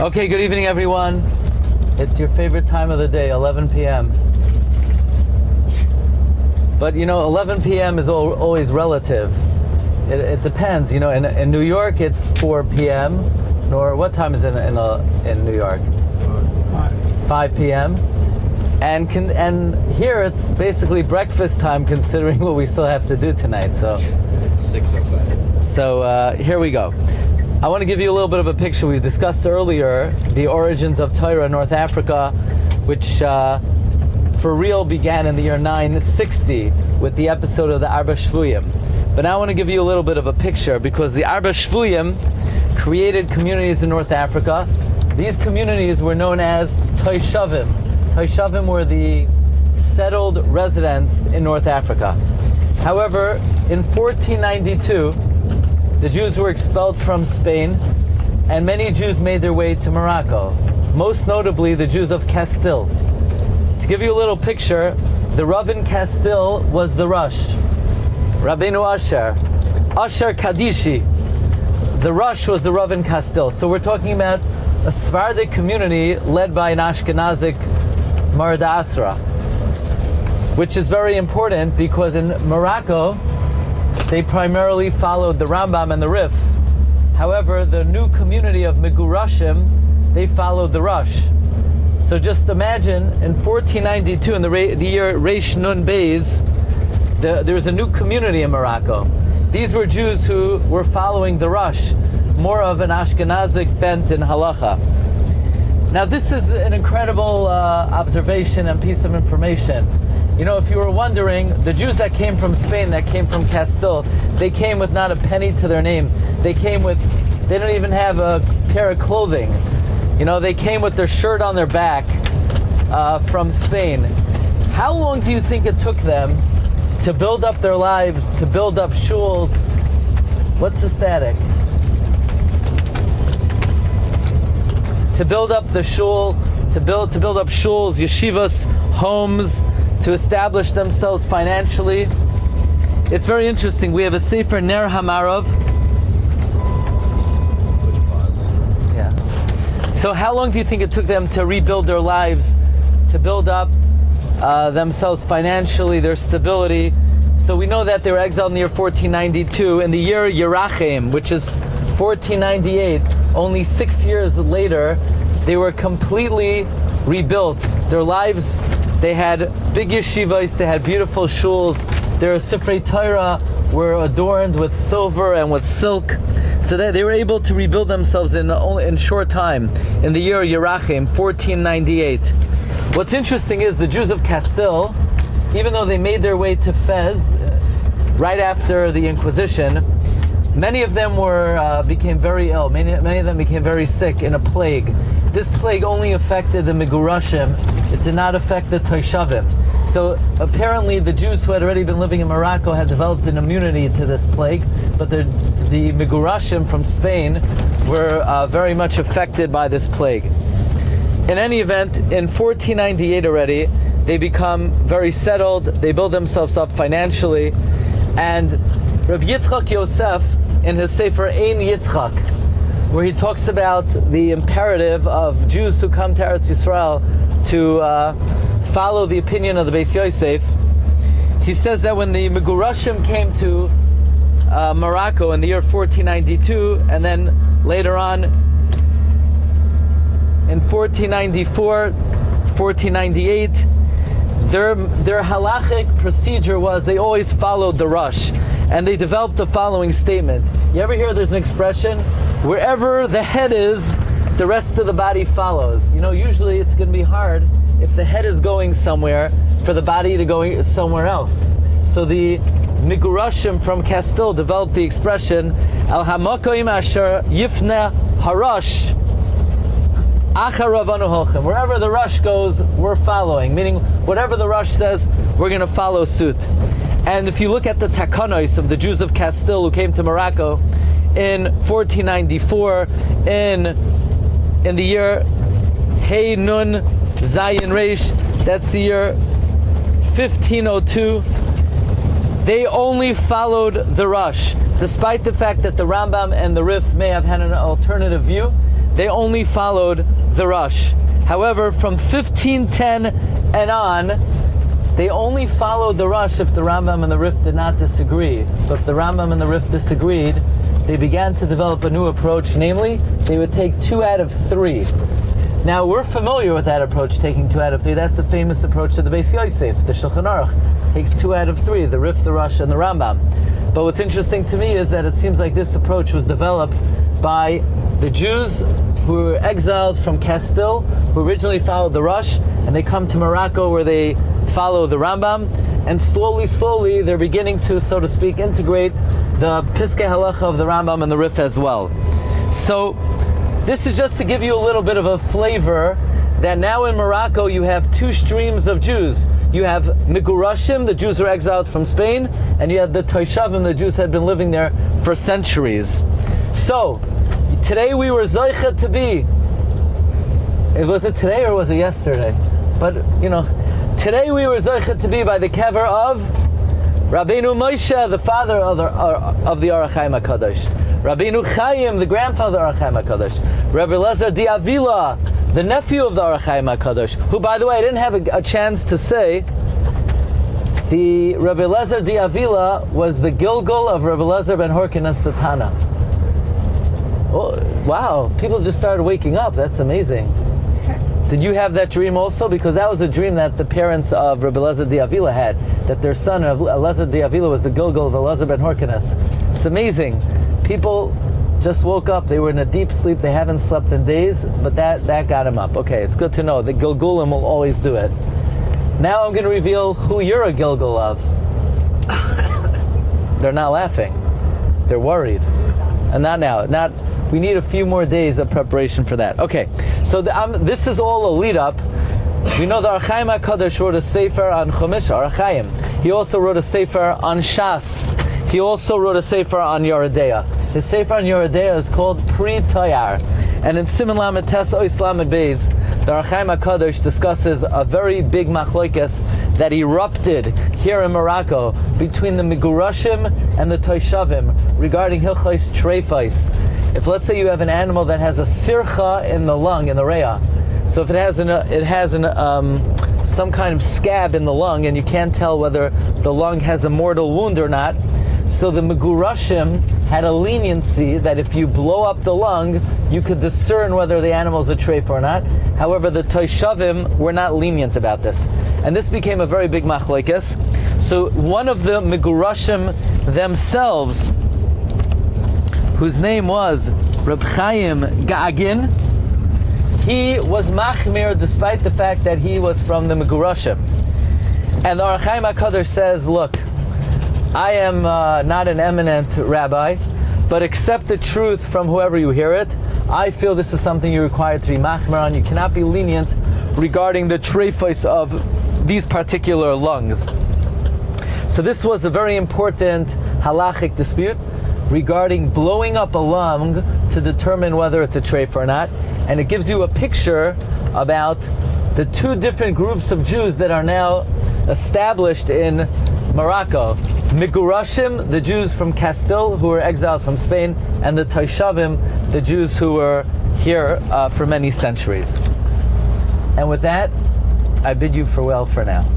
Okay, good evening everyone. It's your favorite time of the day, 11 p.m. But 11 p.m. is always relative. It depends. In New York it's 4 p.m. Or what time is it in New York? 5 p.m. And here it's basically breakfast time, considering what we still have to do tonight. So it's 6:05. So here we go. I want to give you a little bit of a picture. We discussed earlier the origins of Torah in North Africa, which for real began in the year 960 with the episode of the Arba Shvuyim. But now I want to give you a little bit of a picture, because the Arba Shvuyim created communities in North Africa. These communities were known as Toshavim. Toshavim were the settled residents in North Africa. However, in 1492, the Jews were expelled from Spain, and many Jews made their way to Morocco, most notably the Jews of Castile. To give you a little picture, the Rav in Castile was the Rosh, Rabbeinu Asher Kadishi. The Rosh was the Rav in Castile. So we're talking about a Sephardic community led by an Ashkenazic Marda Asra, which is very important because in Morocco, they primarily followed the Rambam and the Rif. However, the new community of Gerushim, they followed the Rosh. So just imagine, in 1492, in the year Reish Nun Beis, there was a new community in Morocco. These were Jews who were following the Rosh, more of an Ashkenazic bent in halacha. Now this is an incredible observation and piece of information. If you were wondering, the Jews that came from Spain, that came from Castile, they came with not a penny to their name. They don't even have a pair of clothing. They came with their shirt on their back from Spain. How long do you think it took them to build up their lives, to build up shuls? What's the static? To build up the shul, to build up shuls, yeshivas, homes, to establish themselves financially. It's very interesting. We have a Sefer Ner Hamarav. Yeah. So how long do you think it took them to rebuild their lives, to build up themselves financially, their stability? So we know that they were exiled in the year 1492. In the year Yerachim, which is 1498, only 6 years later, they were completely rebuilt. Their lives, they had big yeshivas, they had beautiful shuls, their Sifrei Torah were adorned with silver and with silk, so that they were able to rebuild themselves in short time, in the year Yerachim, 1498. What's interesting is the Jews of Castile, even though they made their way to Fez right after the Inquisition, many of them became very ill. Many of them became very sick in a plague. This plague only affected the Gerushim. It did not affect the Toshavim. So apparently the Jews who had already been living in Morocco had developed an immunity to this plague, but the Gerushim from Spain were very much affected by this plague. In any event, in 1498 already, they become very settled, they build themselves up financially, and Rabbi Yitzchak Yosef, in his Sefer Ein Yitzchak, where he talks about the imperative of Jews who come to Eretz Yisrael to follow the opinion of the Beis Yosef, he says that when the Gerushim came to Morocco in the year 1492, and then later on in 1494, 1498, their halachic procedure was they always followed the Rosh, and they developed the following statement. You ever hear there's an expression, wherever the head is, the rest of the body follows? Usually it's going to be hard if the head is going somewhere for the body to go somewhere else. So the Gerushim from Castile developed the expression, Al hamakoim asher yifne harash acharavanu holchem. Wherever the Rosh goes, we're following. Meaning, whatever the Rosh says, we're going to follow suit. And if you look at the takanos of the Jews of Castile who came to Morocco in 1494, in the year Hey Nun Zayin Reish, that's the year 1502, they only followed the Rosh. Despite the fact that the Rambam and the Rif may have had an alternative view, they only followed the Rosh. However, from 1510 and on, they only followed the Rosh if the Rambam and the Rif did not disagree. But if the Rambam and the Rif disagreed, they began to develop a new approach, namely, they would take 2 out of 3. Now, we're familiar with that approach, taking 2 out of 3. That's the famous approach of the Beis Yosef. The Shulchan Aruch takes 2 out of 3, the Rif, the Rosh, and the Rambam. But what's interesting to me is that it seems like this approach was developed by the Jews who were exiled from Castile, who originally followed the Rosh, and they come to Morocco where they follow the Rambam, and slowly they're beginning to, so to speak, integrate the Piskei Halacha of the Rambam and the Rif as well. So this is just to give you a little bit of a flavor that now in Morocco you have 2 streams of Jews. You have Gerushim, the Jews who are exiled from Spain, and you have the Toshavim, the Jews had been living there for centuries. So today we were Zoicha to be. Was it today or was it yesterday? But today we were Zoicha to be by the kever of Rabbeinu Moshe, the father of the Harakiah HaKadosh. Rabbeinu Chaim, the grandfather of the Harakiah HaKadosh. Rabbi Elazar di Avila, the nephew of the Harakiah HaKadosh, who, by the way, I didn't have a chance to say, the Rabbi Elazar di Avila was the Gilgal of Rabbi Elazar ben Horkinas the Tana. Oh, wow, people just started waking up. That's amazing. Did you have that dream also? Because that was a dream that the parents of Rabbi Elazar di Avila had, that their son, Elazar di Avila, was the Gilgal of Elazar ben Horkinas. It's amazing. People just woke up. They were in a deep sleep. They haven't slept in days, but that got them up. Okay, it's good to know. The Gilgulim will always do it. Now I'm going to reveal who you're a Gilgal of. They're not laughing. They're worried. And not now. We need a few more days of preparation for that. Okay, so this is all a lead up. We know the Harakiah HaKadosh wrote a sefer on Chumash, Arachayim. He also wrote a sefer on Shas. He also wrote a sefer on Yoredeah. His sefer on Yoredeah is called Pri Tayar. And in Siman Lamed Tes Ois Lamed Beis, the Harakiah HaKadosh discusses a very big machlokes that erupted here in Morocco between the Gerushim and the Toshavim regarding Hilchos Treifos. If, let's say, you have an animal that has a sircha in the lung, in the reah, so if it has some kind of scab in the lung and you can't tell whether the lung has a mortal wound or not, so the Gerushim had a leniency that if you blow up the lung, you could discern whether the animal is a treif or not. However, the Toshavim were not lenient about this. And this became a very big machlokes. So one of the Gerushim themselves, whose name was Reb Chaim Ga'agin, he was machmir despite the fact that he was from the Gerushim. And the Harakiah HaKadosh says, look, I am not an eminent rabbi, but accept the truth from whoever you hear it. I feel this is something you're required to be machmir on. You cannot be lenient regarding the treifos of these particular lungs. So this was a very important halachic dispute regarding blowing up a lung to determine whether it's a treif or not. And it gives you a picture about the 2 different groups of Jews that are now established in Morocco. Gerushim, the Jews from Castile who were exiled from Spain, and the Toshavim, the Jews who were here for many centuries. And with that, I bid you farewell for now.